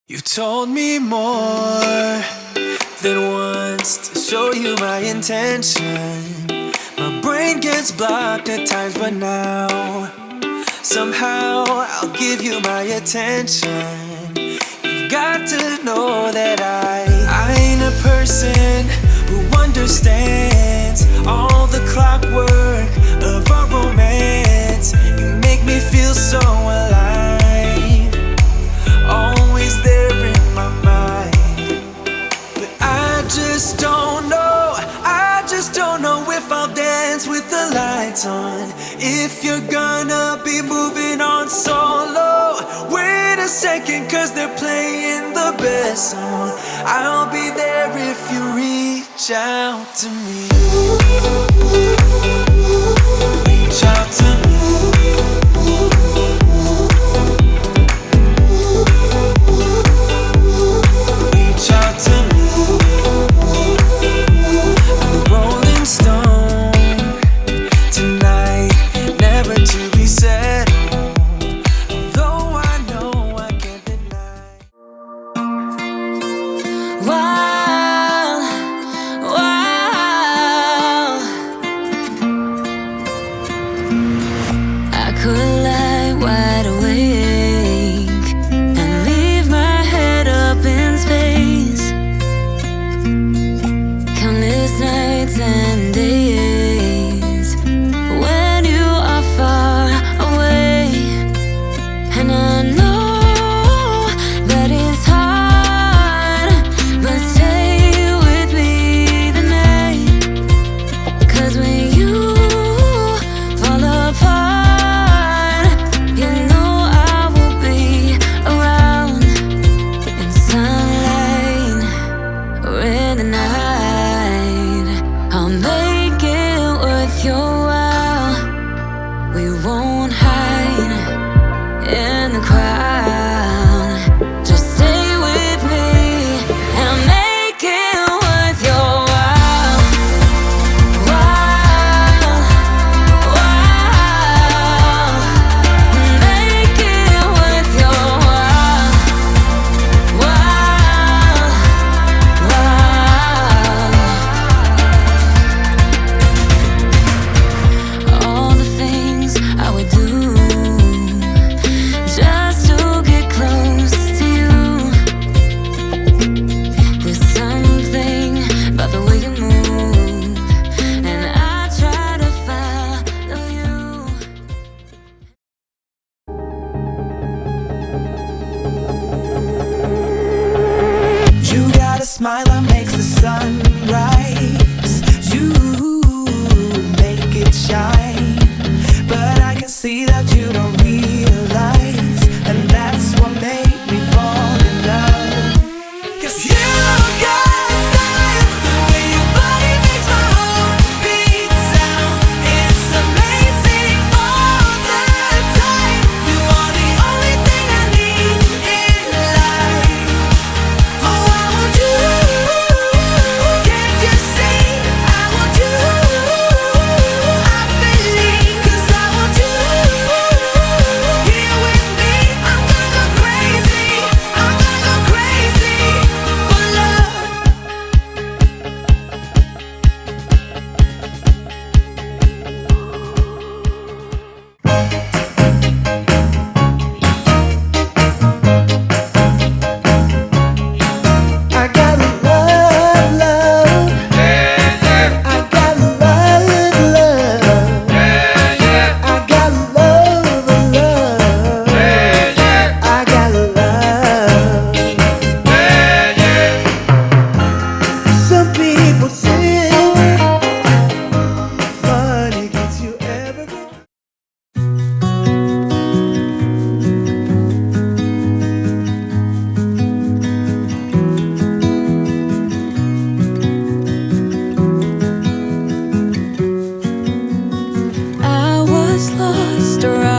You told me more than once to show you my intention. My brain gets blocked at times, but now somehow I'll give you my attention. You've got to know that I ain't a person who understands all the clockwork of our romance. You make me feel so alive, always there in my mind. But I just don't know if I'll dance with the lights on. If you're gonna be moving on solo, wait a second, cause they're playing the best song. I'll be there if you reach out to me. Reach out to me. Reach out to me. I'm a rolling stone tonight, never to be settled. Though I know I can't deny. While I could lie wide awake and leave my head up in space, countless nights and days when you are far away. And I know that it's hard, but stay with me tonight. Cause when you fall apart, you know I will be around in sunlight or in the night. I'll make it worth your while. We won't hide in the crowd. Just stay with me and I'll make it worth your while. Make it worth your while. All the things I would do just to get close to you. There's something about the way you move, and I try to follow you. You got a smile that makes the sun rise. You make it shine. But I can see that you don't realize, and that's what made me fall in love. Cause you got style, the way your body makes my heart beat sound. It's amazing all the time. You are the only thing I need in life. Oh, I want you. Can't you see? I want you. I believe, cause I want you. Here with me, I'm gonna go crazy. I'm gonna go crazy for love. I gotta love, love. I gotta love, love. I gotta love, love. I gotta love. Some people say money gets you everything. I was lost around